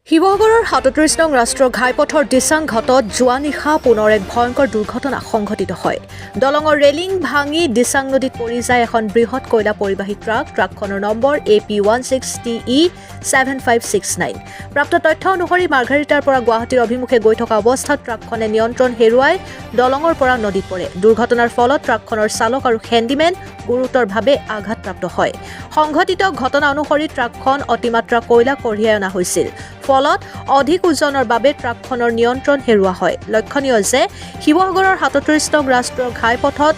শিৱসাগৰৰ ৩৭ নং ৰাষ্ট্ৰীয় ঘাইপথৰ দিচাং ঘাটত যোৱা নিশা পুনৰ এক ভয়ংকৰ দুৰ্ঘটনা সংঘটিত হয়। দলঙৰ ৰেলিং ভাঙি দিচাং নদীত পৰি যায় এখন বৃহৎ কয়লা পৰিবাহী ট্ৰাক। ট্ৰাকখনৰ নম্বৰ AP16TE7569। প্ৰাপ্ত তথ্য অনুসৰি মাৰ্ঘাৰিটাৰ পৰা গুৱাহাটীৰ অভিমুখে গৈ থকা অৱস্থাত ট্ৰাকখনে নিয়ন্ত্ৰণ হেৰুৱাই দলঙৰ পৰা নদীত পৰে। দুৰ্ঘটনাৰ ফলত ট্ৰাকখনৰ চালক আৰু হেণ্ডিমেন গুৰুতৰভাৱে আঘাতপ্ৰাপ্ত হয়। সংঘটিত ঘটনা অনুসৰি ট্ৰাকখন অতিমাত্ৰা কয়লা কঢ়িয়াই অনা হৈছিল। ফলত অধিক ওজনৰ বাবে ট্ৰাকখনৰ নিয়ন্ত্ৰণ হেৰুওৱা হয়। লক্ষণীয় যে শিৱসাগৰৰ ৩৭ নং ৰাষ্ট্ৰীয় ঘাইপথত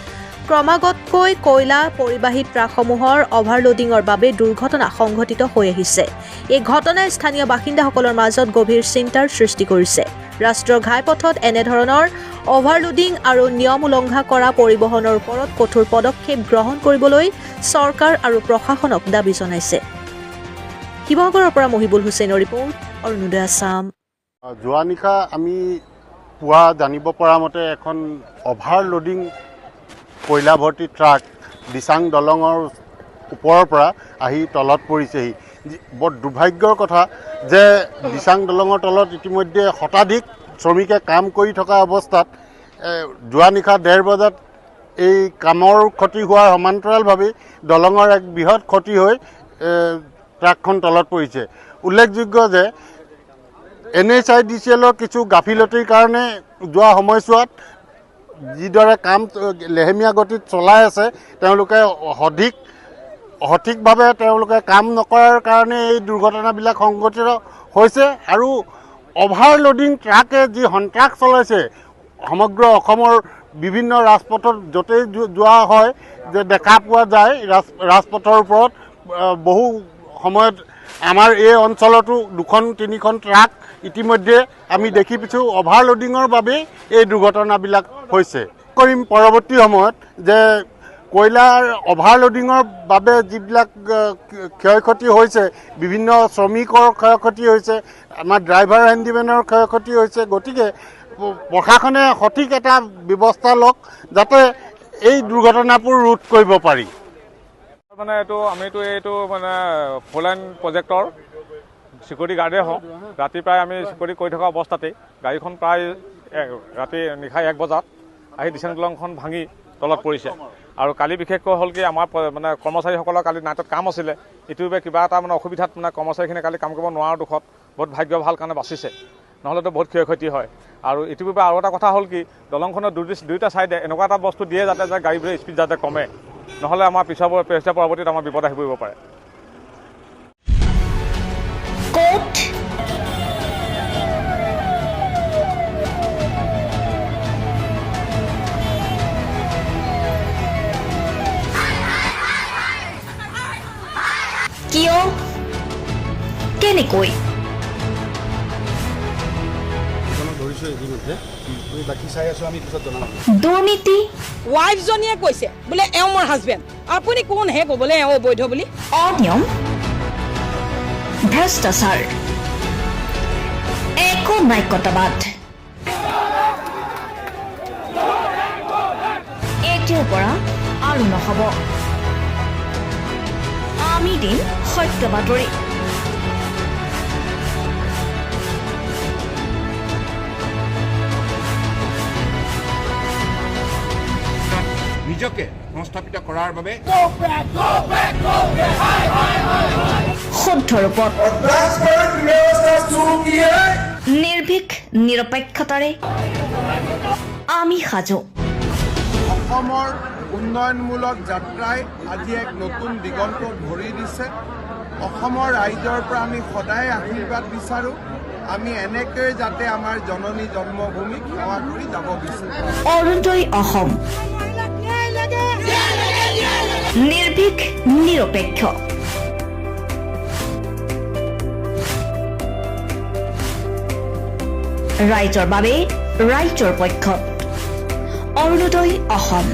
ক্ৰমাগতকৈ কয়লা পৰিবাহী ট্ৰাকসমূহৰ অভাৰলোডিঙৰ বাবে দুৰ্ঘটনা সংঘটিত হৈ আহিছে। এই ঘটনাই স্থানীয় বাসিন্দাসকলৰ মাজত গভীৰ চিন্তাৰ সৃষ্টি কৰিছে। ৰাষ্ট্ৰীয় ঘাইপথত এনেধৰণৰ অভাৰলোডিং আৰু নিয়ম উলংঘা কৰা পৰিবহণৰ ওপৰত কঠোৰ পদক্ষেপ গ্ৰহণ কৰিবলৈ চৰকাৰ আৰু প্ৰশাসনক দাবী জনাইছে। শিৱসাগৰৰ পৰা মহিবুল হুছেইনৰ ৰিপৰ্ট, অৰুণোদয় আছাম। যোৱা নিশা আমি পুৱা জানিব পৰা মতে এখন অভাৰলোডিং কয়লা ভৰ্তি ট্ৰাক দিচাং দলঙৰ ওপৰৰ পৰা আহি তলত পৰিছেহি। বৰ দুৰ্ভাগ্যৰ কথা যে দিচাং দলঙৰ তলত ইতিমধ্যে শতাধিক শ্ৰমিকে কাম কৰি থকা অৱস্থাত যোৱা নিশা ১:৩০ বজাত এই কামৰ ক্ষতি হোৱাৰ সমান্তৰালভাৱে দলঙৰ এক বৃহৎ ক্ষতি হৈ ট্ৰাকখন তলত পৰিছে। উল্লেখযোগ্য যে NHIDCLৰ কিছু গাফিলতিৰ কাৰণে যোৱা সময়ছোৱাত যিদৰে কাম লেহেমীয়া গতিত চলাই আছে, তেওঁলোকে সঠিকভাৱে তেওঁলোকে কাম নকৰাৰ কাৰণে এই দুৰ্ঘটনাবিলাক সংঘটিত হৈছে। আৰু অভাৰলোডিং ট্ৰাকে যি সন্ত্ৰাস চলাইছে, সমগ্ৰ অসমৰ বিভিন্ন ৰাজপথত য'তেই যোৱা হয় যে দেখা পোৱা যায়, ৰাজপথৰ ওপৰত বহু সময়ত আমাৰ এই অঞ্চলতো ২-৩খন ট্ৰাক ইতিমধ্যে আমি দেখি পাইছোঁ অভাৰলোডিঙৰ বাবেই এই দুৰ্ঘটনাবিলাক হৈছে। কৰিম পৰৱৰ্তী সময়ত যে কয়লাৰ অভাৰলোডিঙৰ বাবে যিবিলাক ক্ষয় ক্ষতি হৈছে, বিভিন্ন শ্ৰমিকৰ ক্ষয় ক্ষতি হৈছে, আমাৰ ড্ৰাইভাৰ হেণ্ডিমেনৰ ক্ষয় ক্ষতি হৈছে। গতিকে প্ৰশাসনে সঠিক এটা ব্যৱস্থা লওক যাতে এই দুৰ্ঘটনাবোৰ ৰোধ কৰিব পাৰি। মানে এইটো মানে 4 লাইন প্ৰজেক্টৰ চিকিউৰিটি গাৰ্ডে হওঁ। ৰাতি প্ৰায় আমি চিকিউৰিটি কৰি থকা অৱস্থাতেই গাড়ীখন প্ৰায় নিশা 1 বজাত আহি দিচাং দলংখন ভাঙি তলত পৰিছে। আৰু কালি বিশেষকৈ হ'ল কি আমাৰ মানে কৰ্মচাৰীসকলৰ কালি নাইটত কাম আছিলে। ইটোৰ বাবে কিবা এটা মানে অসুবিধাত মানে কৰ্মচাৰীখিনিয়ে কালি কাম কৰিব নোৱাৰাৰ দুখত বহুত ভাগ্য ভাল কাৰণে বাচিছে, নহ'লেতো বহুত ক্ষয় ক্ষতি হয়। আৰু ইটোৰ বাবে আৰু এটা কথা হ'ল কি দলংখনৰ দুয়োটা ছাইডে এনেকুৱা এটা বস্তু দিয়ে যাতে গাড়ীবোৰে স্পীড যাতে কমে, নহ'লে আমাৰ পৰৱৰ্তীত আমাৰ বিপদ আহি পৰিব পাৰে। কিয় কেনেকৈ দুৰ্নীতি ৱাইফজনীয়ে কৈছে বোলে এওঁ মোৰ হাজবেণ্ড, আপুনি কোন হে ক'বলৈ এওঁ অবৈধ বুলি? অনিয়ম ভ্ৰষ্টাচাৰ একো নায়কতাবাদ এতিয়াৰ পৰা আৰু নহ'ব। আমি দিম সত্য বাতৰি। নিজকে সংস্থাপিত কৰাৰ বাবে শুদ্ধ ৰূপত নিৰ্ভীক নিৰপেক্ষতাৰে আমি সাজু। অসমৰ উন্নয়নমূলক যাত্ৰাই আজি এক নতুন দিগন্ত ভৰি দিছে। অসমৰ ৰাইজৰ পৰা আমি সদায় আশীৰ্বাদ বিচাৰোঁ। আমি এনেকৈ যাতে আমাৰ জননী জন্মভূমিক সেৱা কৰি যাব বিচাৰোঁ। অৰুণোদয় অসম, নিৰ্ভীক নিৰপেক্ষ। ৰাইজৰ বাবে ৰাইজৰ পক্ষত অৰুণোদয় অসম।